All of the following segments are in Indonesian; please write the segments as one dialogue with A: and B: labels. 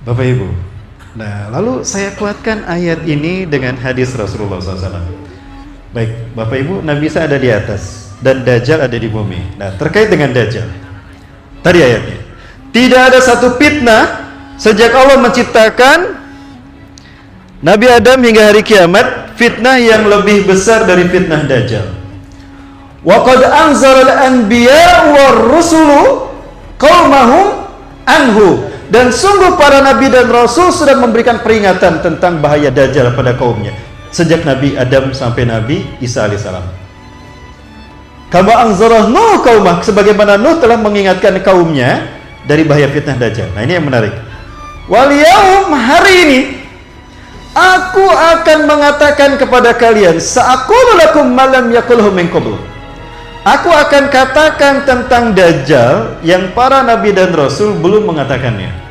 A: Bapak Ibu. Nah, lalu saya kuatkan ayat ini dengan hadis Rasulullah SAW. Baik, Bapak Ibu, Nabi Isa ada di atas dan Dajjal ada di bumi. Nah, terkait dengan Dajjal, tadi ayatnya, tidak ada satu fitnah sejak Allah menciptakan Nabi Adam hingga hari kiamat, fitnah yang lebih besar dari fitnah Dajjal. Wa qad anzalal anbiya war rusulu qaumahum anhu. Dan sungguh para nabi dan rasul sudah memberikan peringatan tentang bahaya Dajjal pada kaumnya sejak Nabi Adam sampai Nabi Isa alaihissalam. Kama anzarah Nuh qaumah, sebagaimana Nuh telah mengingatkan kaumnya dari bahaya fitnah Dajjal. Nah, ini yang menarik. Wal yaum, hari ini aku akan mengatakan kepada kalian, sa'aqulu lakum ma lam yaqulhu min qabl. Aku akan katakan tentang Dajjal yang para nabi dan rasul belum mengatakannya.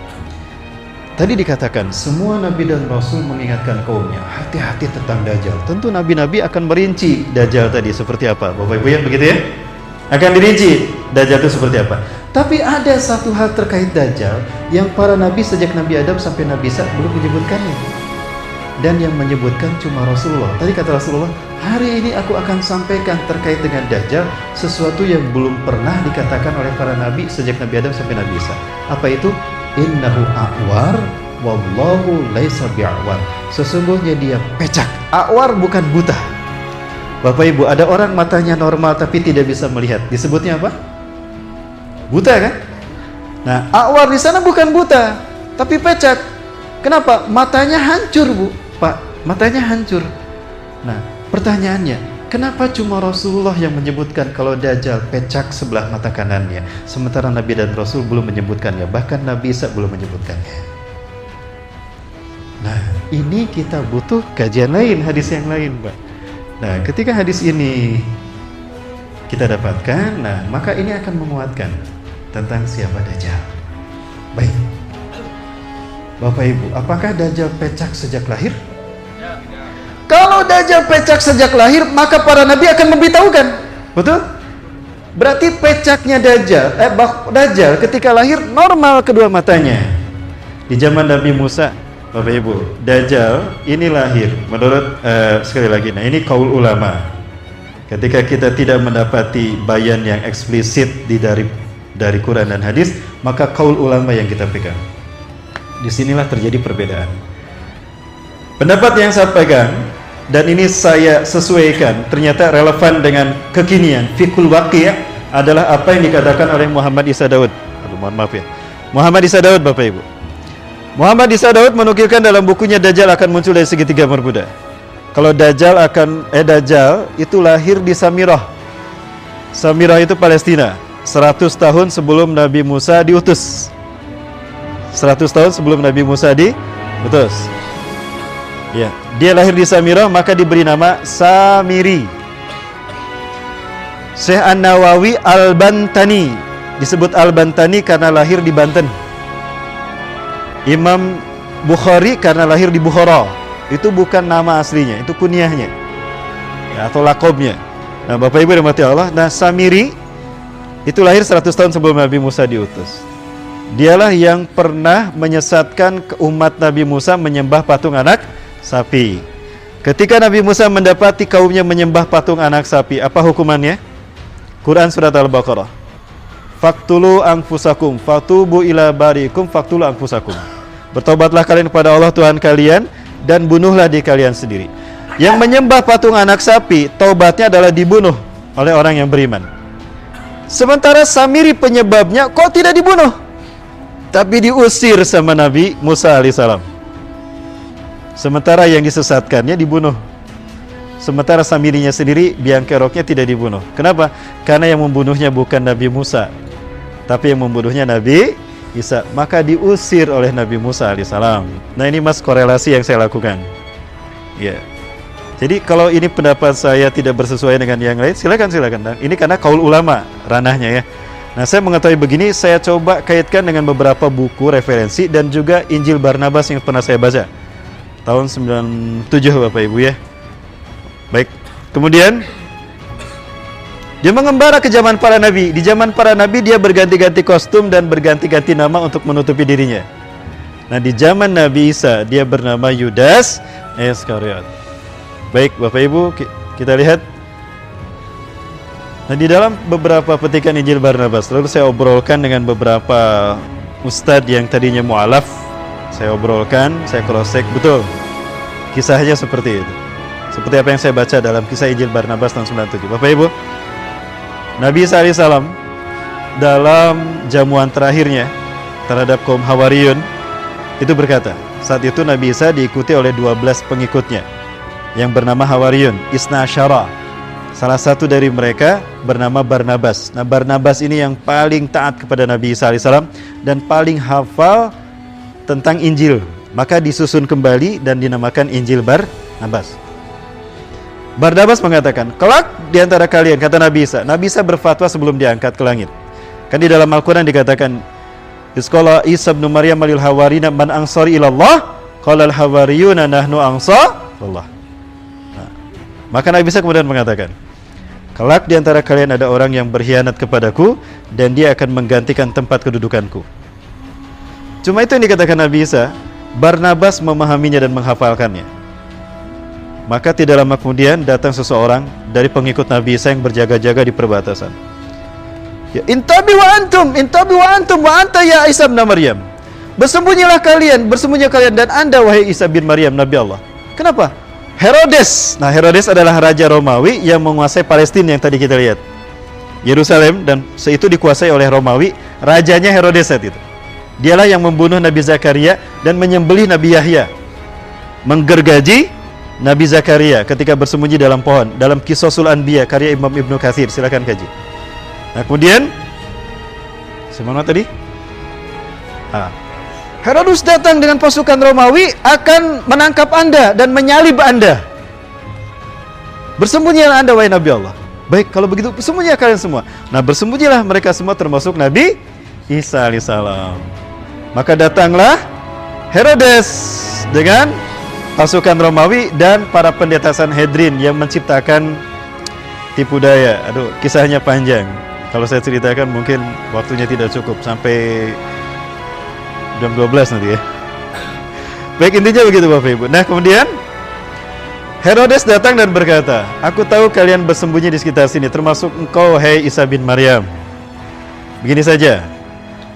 A: Tadi dikatakan semua nabi dan rasul mengingatkan kaumnya, hati-hati tentang Dajjal. Tentu nabi-nabi akan merinci Dajjal tadi seperti apa. Bapak Ibu ya, begitu ya? Akan dirinci Dajjal itu seperti apa. Tapi ada satu hal terkait Dajjal yang para nabi sejak Nabi Adam sampai Nabi Isa belum menyebutkannya. Dan yang menyebutkan cuma Rasulullah. Tadi kata Rasulullah, hari ini aku akan sampaikan terkait dengan Dajjal sesuatu yang belum pernah dikatakan oleh para nabi sejak Nabi Adam sampai Nabi Isa. Apa itu? Innahu a'war wallahu laisa bi'awar. Sesungguhnya dia pecak. A'war bukan buta. Bapak Ibu, ada orang matanya normal tapi tidak bisa melihat. Disebutnya apa? Buta kan? Nah, a'war di sana bukan buta, tapi pecak. Kenapa? Matanya hancur, Bu. Pak, matanya hancur. Nah, pertanyaannya, kenapa cuma Rasulullah yang menyebutkan kalau Dajjal pecak sebelah mata kanannya, sementara Nabi dan Rasul belum menyebutkannya, bahkan Nabi Isa belum menyebutkannya. Nah, ini kita butuh kajian lain, hadis yang lain, Pak. Nah, ketika hadis ini kita dapatkan, nah, maka ini akan menguatkan tentang siapa Dajjal. Baik, Bapak Ibu, apakah Dajjal pecak sejak lahir? Kalau Dajjal pecak sejak lahir, maka para nabi akan memberitahukan. Betul? Berarti pecaknya Dajjal ketika lahir normal kedua matanya. Di zaman Nabi Musa, Bapak Ibu, Dajjal ini lahir menurut sekali lagi, nah ini qaul ulama. Ketika kita tidak mendapati bayan yang eksplisit dari Quran dan hadis, maka qaul ulama yang kita pegang. Disinilah terjadi perbedaan. Pendapat yang saya pegang dan ini saya sesuaikan, ternyata relevan dengan kekinian, fikul waqi' adalah apa yang dikatakan oleh Muhammad Isa Daud. Mohon maaf ya, Muhammad Isa Daud, Bapak Ibu. Muhammad Isa Daud menukilkan dalam bukunya Dajjal akan muncul dari segitiga bermuda. Kalau Dajjal itu lahir di Samirah. Samirah itu Palestina, 100 tahun sebelum Nabi Musa diutus. 100 tahun sebelum Nabi Musa diutus. Ya, dia lahir di Samirah, maka diberi nama Samiri. Syekh An-Nawawi Al-Bantani disebut Al-Bantani karena lahir di Banten. Imam Bukhari karena lahir di Bukhara. Itu bukan nama aslinya, itu kunyahnya ya, atau lakobnya. Nah, Bapak Ibu rahmati Allah, nah Samiri itu lahir 100 tahun sebelum Nabi Musa diutus. Dialah yang pernah menyesatkan umat Nabi Musa menyembah patung anak sapi. Ketika Nabi Musa mendapati kaumnya menyembah patung anak sapi, apa hukumannya? Quran surat Al-Baqarah. Faqtulu anfusakum fatubu ila barikum faqtulu anfusakum. Bertobatlah kalian kepada Allah Tuhan kalian dan bunuhlah diri kalian sendiri. Yang menyembah patung anak sapi, taubatnya adalah dibunuh oleh orang yang beriman. Sementara Samiri penyebabnya kok tidak dibunuh, tapi diusir sama Nabi Musa alaihissalam. Sementara yang disesatkannya dibunuh. Sementara Samirinya sendiri, biang keroknya tidak dibunuh. Kenapa? Karena yang membunuhnya bukan Nabi Musa, tapi yang membunuhnya Nabi Isa. Maka diusir oleh Nabi Musa alaihissalam. Nah, ini mas korelasi yang saya lakukan. Ya. Jadi kalau ini pendapat saya tidak bersesuaian dengan yang lain, silakan. Nah, ini karena kaul ulama ranahnya ya. Nah, saya mengetahui begini, saya coba kaitkan dengan beberapa buku referensi dan juga Injil Barnabas yang pernah saya baca tahun 97 Bapak Ibu ya. Baik. Kemudian dia mengembara ke zaman para nabi. Di zaman para nabi dia berganti-ganti kostum dan berganti-ganti nama untuk menutupi dirinya. Nah, di zaman Nabi Isa dia bernama Yudas Iskariot. Baik, Bapak Ibu, kita lihat. Nah, di dalam beberapa petikan Injil Barnabas, lalu saya obrolkan dengan beberapa ustadz yang tadinya mu'alaf. Saya obrolkan, saya cross-check, betul. Kisahnya seperti itu. Seperti apa yang saya baca dalam kisah Injil Barnabas tahun 97. Bapak Ibu, Nabi Isa alaihissalam dalam jamuan terakhirnya terhadap kaum Hawariyun itu berkata, saat itu Nabi Isa diikuti oleh 12 pengikutnya yang bernama Hawariyun, Isna Asyara. Salah satu dari mereka bernama Barnabas. Nah, Barnabas ini yang paling taat kepada Nabi Isa alaihissalam dan paling hafal tentang Injil. Maka disusun kembali dan dinamakan Injil Barnabas. Barnabas mengatakan, kelak di antara kalian, kata Nabi Isa berfatwa sebelum diangkat ke langit. Kan di dalam Al-Quran dikatakan, Isqala Isa bin Maryam lil hawarina man ansari ilallah qala al hawariyuna nahnu ansarullah. Nah, maka Nabi Isa kemudian mengatakan, kelak di antara kalian ada orang yang berkhianat kepadaku dan dia akan menggantikan tempat kedudukanku. Cuma itu yang dikatakan Nabi Isa. Barnabas memahaminya dan menghafalkannya. Maka tidak lama kemudian datang seseorang dari pengikut Nabi Isa yang berjaga-jaga di perbatasan. Ya, intabi wa antum wa anta ya Isa bin Maryam. Bersembunyilah kalian dan Anda wahai Isa bin Maryam, Nabi Allah. Kenapa? Herodes. Nah, Herodes adalah raja Romawi yang menguasai Palestina yang tadi kita lihat. Yerusalem dan itu dikuasai oleh Romawi, rajanya Herodes saat itu. Dialah yang membunuh Nabi Zakaria dan menyembelih Nabi Yahya. Menggergaji Nabi Zakaria ketika bersembunyi dalam pohon, dalam Qisasul Anbiya karya Imam Ibnu Katsir, silakan kaji. Nah, kemudian semana tadi? Herodes datang dengan pasukan Romawi akan menangkap Anda dan menyalib Anda. Bersembunyilah Anda wahai Nabi Allah. Baik, kalau begitu bersembunyilah kalian semua. Nah, bersembunyilah mereka semua termasuk Nabi Isa alaihissalam. Maka datanglah Herodes dengan pasukan Romawi dan para pendeta Sanhedrin yang menciptakan tipu daya. Aduh, kisahnya panjang. Kalau saya ceritakan mungkin waktunya tidak cukup sampai jam 12 nanti ya. Baik, intinya begitu Bapak Ibu. Nah, kemudian Herodes datang dan berkata, aku tahu kalian bersembunyi di sekitar sini, termasuk engkau, hai Isa bin Maryam. Begini saja,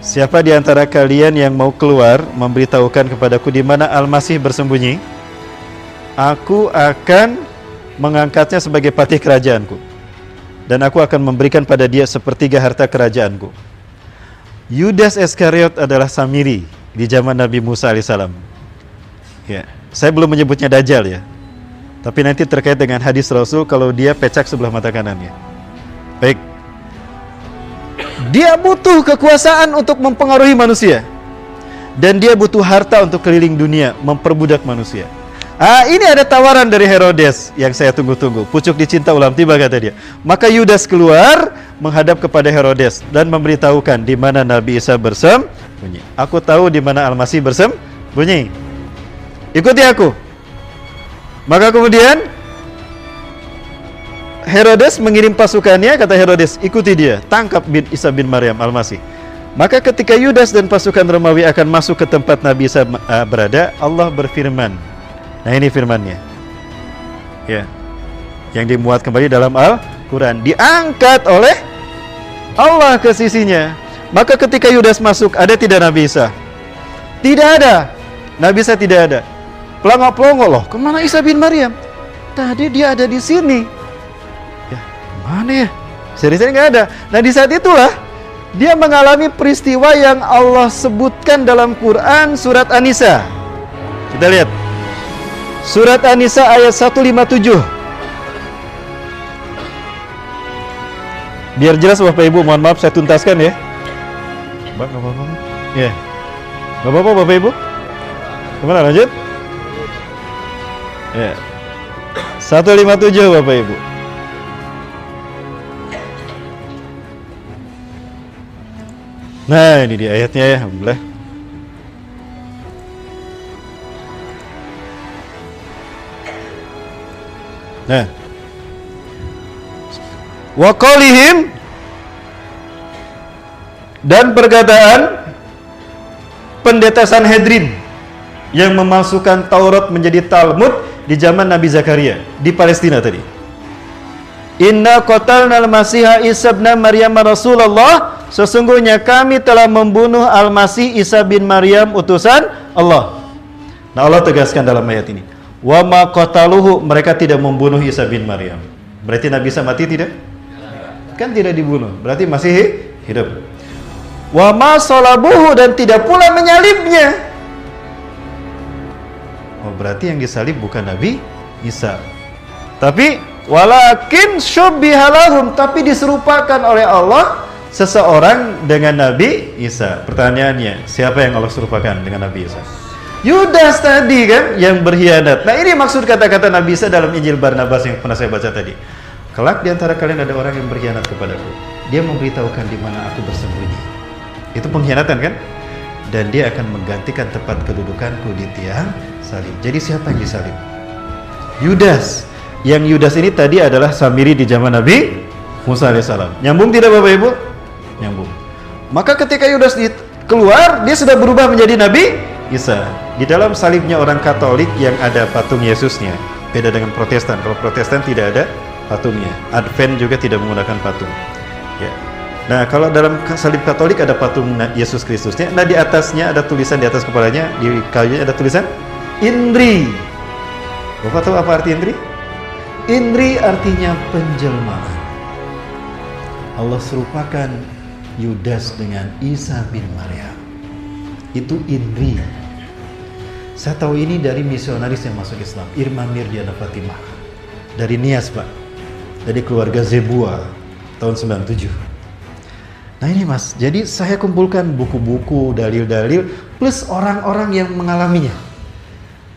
A: siapa di antara kalian yang mau keluar memberitahukan kepadaku di mana Al-Masih bersembunyi, aku akan mengangkatnya sebagai patih kerajaanku. Dan aku akan memberikan pada dia sepertiga harta kerajaanku. Yudas Iskariot adalah Samiri di zaman Nabi Musa alaihissalam. Ya, saya belum menyebutnya Dajjal ya. Tapi nanti terkait dengan hadis Rasul kalau dia pecak sebelah mata kanannya. Baik. Dia butuh kekuasaan untuk mempengaruhi manusia. Dan dia butuh harta untuk keliling dunia, memperbudak manusia. Ini ada tawaran dari Herodes yang saya tunggu-tunggu. Pucuk dicinta ulam tiba, kata dia. Maka Yudas keluar menghadap kepada Herodes dan memberitahukan di mana Nabi Isa bersembunyi. Aku tahu di mana Al-Masih bersembunyi. Ikuti aku. Maka kemudian Herodes mengirim pasukannya, kata Herodes, ikuti dia, tangkap Isa bin Maryam Al-Masih. Maka ketika Yudas dan pasukan Romawi akan masuk ke tempat Nabi Isa berada, Allah berfirman. Nah, ini firman-Nya. Ya. Yang dimuat kembali dalam Al-Quran. Diangkat oleh Allah ke sisinya. Maka ketika Yudas masuk, ada tidak Nabi Isa? Tidak ada. Nabi Isa tidak ada. Pelongo-pelongo loh. Kemana Isa bin Maryam? Tadi dia ada di sini. Ya, mana ya? Seri-seri nggak ada. Nah, di saat itulah dia mengalami peristiwa yang Allah sebutkan dalam Quran surat An-Nisa. Kita lihat. Surat An-Nisa ayat 157. Biar jelas Bapak Ibu, mohon maaf saya tuntaskan ya. Bapak, Bapak, Bapak. Ya. Bapak, Bapak Ibu. Gimana lanjut? Ya. 157 Bapak Ibu. Nah, ini dia ayatnya ya, alhamdulillah. Nah, wa qaulihim, dan perkataan pendeta Sanhedrin yang memasukkan Taurat menjadi Talmud di zaman Nabi Zakaria di Palestina tadi. Inna qatalna al-Masiha Isa bin Maryam Rasulullah, sesungguhnya kami telah membunuh Al-Masih Isa bin Maryam utusan Allah. Nah, Allah tegaskan dalam ayat ini, wa ma qataluhu, mereka tidak membunuh Isa bin Maryam. Berarti Nabi Isa mati tidak? Kan tidak dibunuh, berarti masih hidup. Wa ma salabuhu, dan tidak pula menyalibnya. Oh, berarti yang disalib bukan Nabi Isa, tapi walakin syubbihalahum, tapi diserupakan oleh Allah seseorang dengan Nabi Isa. Pertanyaannya, siapa yang Allah serupakan dengan Nabi Isa? Yudas tadi kan, yang berkhianat. Nah, ini maksud kata-kata Nabi Isa dalam Injil Barnabas yang pernah saya baca tadi. Kelak di antara kalian ada orang yang berkhianat kepadaku. Dia memberitahukan di mana aku bersembunyi. Itu pengkhianatan kan? Dan dia akan menggantikan tempat kedudukanku di tiang salib. Jadi siapa yang disalib? Yudas. Yang Yudas ini tadi adalah Samiri di zaman Nabi Musa alaihissalam. Nyambung tidak Bapak Ibu? Nyambung. Maka ketika Yudas keluar, dia sudah berubah menjadi Nabi Isa. Di dalam salibnya orang Katolik yang ada patung Yesusnya. Beda dengan Protestan. Kalau Protestan tidak ada patungnya. Advent juga tidak menggunakan patung. Ya. Nah, kalau dalam salib Katolik ada patung Yesus Kristusnya. Nah, di atasnya ada tulisan, di atas kepalanya, di kayunya ada tulisan Indri. Bapak tahu apa arti Indri? Indri artinya penjelmaan. Allah serupakan Yudas dengan Isa bin Maryam. Itu Indri. Saya tahu ini dari misionaris yang masuk Islam, Irma Mirdiana Fatimah. Dari Nias, Pak. Dari keluarga Zebua tahun 97. Nah ini Mas, jadi saya kumpulkan buku-buku, dalil-dalil, plus orang-orang yang mengalaminya.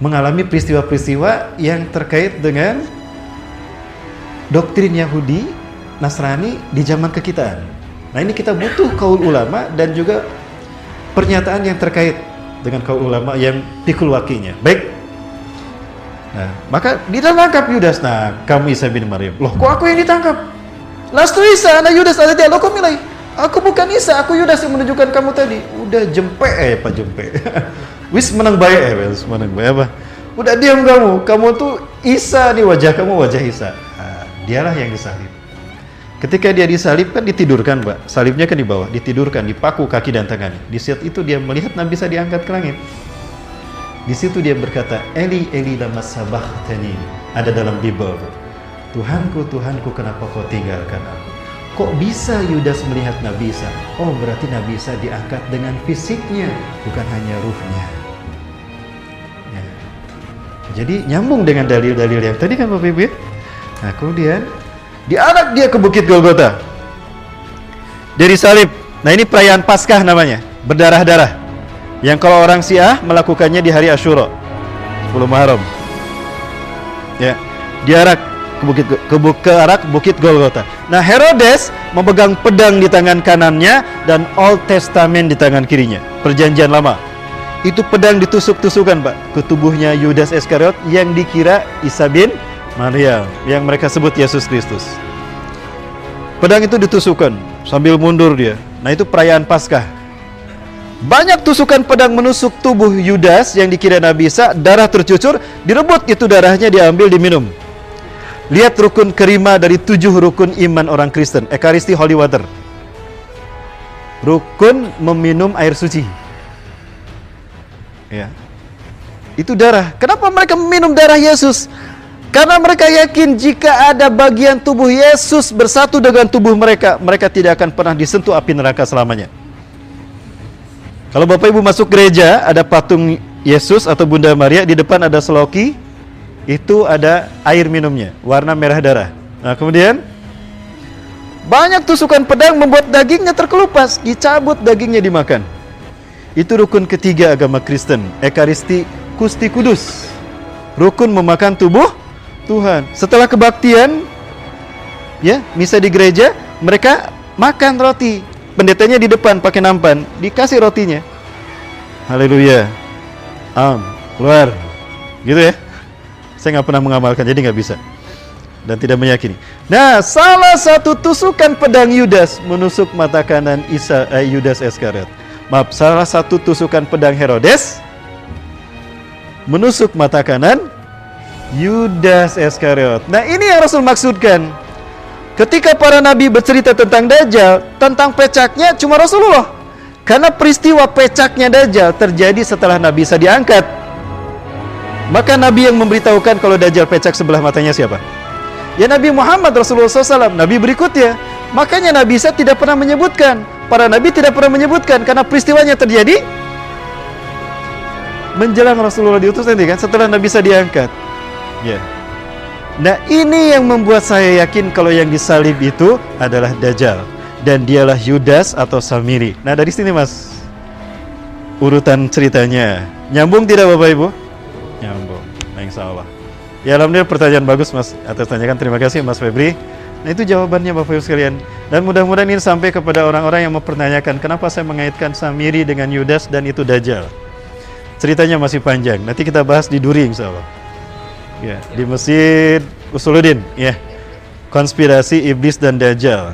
A: Mengalami peristiwa-peristiwa yang terkait dengan doktrin Yahudi, Nasrani di zaman kekitaan. Nah ini kita butuh kaul ulama dan juga pernyataan yang terkait dengan kaul ulama yang pikul wakinya. Baik. Nah, maka ditangkap Yudas. Nah, kamu Isa bin Maryam. Loh, kok aku yang ditangkap? Lastu Isa, ana Yudas ada dia. Loh, kok milih? Aku bukan Isa, aku Yudas yang menunjukkan kamu tadi. Udah jempe Pak jempe. Wis menang baik wis menang baik apa? Udah diam kamu tuh Isa nih, wajah kamu wajah Isa. Nah, dialah yang disalib. Ketika dia disalib kan ditidurkan, Pak. Salibnya kan di bawah, ditidurkan, dipaku kaki dan tangannya. Di saat itu dia melihat Nabi Isa diangkat ke langit. Di situ dia berkata, Eli Eli lama sabachthani. Ada dalam Bible. Tuhanku, Tuhanku, kenapa kau tinggalkan aku? Kok bisa Yudas melihat Nabi Isa? Oh, berarti Nabi Isa diangkat dengan fisiknya, bukan hanya ruhnya. Ya. Jadi nyambung dengan dalil-dalil yang tadi kan Bapak Ibu ya? Nah, kemudian diarak dia ke Bukit Golgota. Dia disalib. Nah, ini perayaan Paskah namanya, berdarah-darah. Yang kalau orang Syiah melakukannya di hari Asyura, 10 Muharram. Ya, diarak ke Bukit Golgota. Nah, Herodes memegang pedang di tangan kanannya dan Old Testament di tangan kirinya. Perjanjian Lama. Itu pedang ditusuk-tusukan, Pak, ke tubuhnya Yudas Iskariot yang dikira Isa bin Maryam, yang mereka sebut Yesus Kristus. Pedang itu ditusukkan sambil mundur dia. Nah, itu perayaan Paskah. Banyak tusukan pedang menusuk tubuh Yudas yang dikira Nabi Isa, darah tercucur, direbut itu darahnya, diambil, diminum. Lihat rukun kelima dari 7 rukun iman orang Kristen, Ekaristi Holy Water. Rukun meminum air suci. Ya. Itu darah. Kenapa mereka meminum darah Yesus? Karena mereka yakin jika ada bagian tubuh Yesus bersatu dengan tubuh mereka, mereka tidak akan pernah disentuh api neraka selamanya. Kalau Bapak Ibu masuk gereja, ada patung Yesus atau Bunda Maria, di depan ada seloki, itu ada air minumnya, warna merah darah. Nah, kemudian banyak tusukan pedang membuat dagingnya terkelupas, dicabut dagingnya dimakan. Itu rukun ketiga agama Kristen, Ekaristi Kusti Kudus. Rukun memakan tubuh Tuhan. Setelah kebaktian, ya, misa di gereja, mereka makan roti. Pendetanya di depan pakai nampan, dikasih rotinya. Haleluya. Keluar. Gitu ya. Saya nggak pernah mengamalkan, jadi nggak bisa. Dan tidak meyakini. Nah, salah satu tusukan pedang Yudas menusuk mata kanan Yudas Iskariot. Maaf, salah satu tusukan pedang Herodes menusuk mata kanan Yudas Iskariot. Nah, ini yang Rasul maksudkan. Ketika para nabi bercerita tentang Dajjal, tentang pecaknya cuma Rasulullah. Karena peristiwa pecaknya Dajjal terjadi setelah Nabi Isa diangkat. Maka Nabi yang memberitahukan kalau Dajjal pecak sebelah matanya siapa? Ya Nabi Muhammad Rasulullah SAW, Nabi berikutnya. Makanya Nabi Isa tidak pernah menyebutkan. Para nabi tidak pernah menyebutkan karena peristiwanya terjadi menjelang Rasulullah diutus nanti kan, setelah Nabi Isa diangkat. Ya. Nah, ini yang membuat saya yakin kalau yang disalib itu adalah Dajjal dan dialah Yudas atau Samiri. Nah, dari sini Mas, urutan ceritanya nyambung tidak Bapak Ibu? Nyambung. Nah, insya Allah. Ya, alhamdulillah pertanyaan bagus Mas atas tanyakan. Terima kasih Mas Febri. Nah, itu jawabannya Bapak Ibu sekalian. Dan mudah-mudahan ini sampai kepada orang-orang yang mempertanyakan kenapa saya mengaitkan Samiri dengan Yudas dan itu Dajjal. Ceritanya masih panjang. Nanti kita bahas di Duri insya Allah. Ya, di Masjid Usuluddin, ya. Konspirasi iblis dan Dajjal.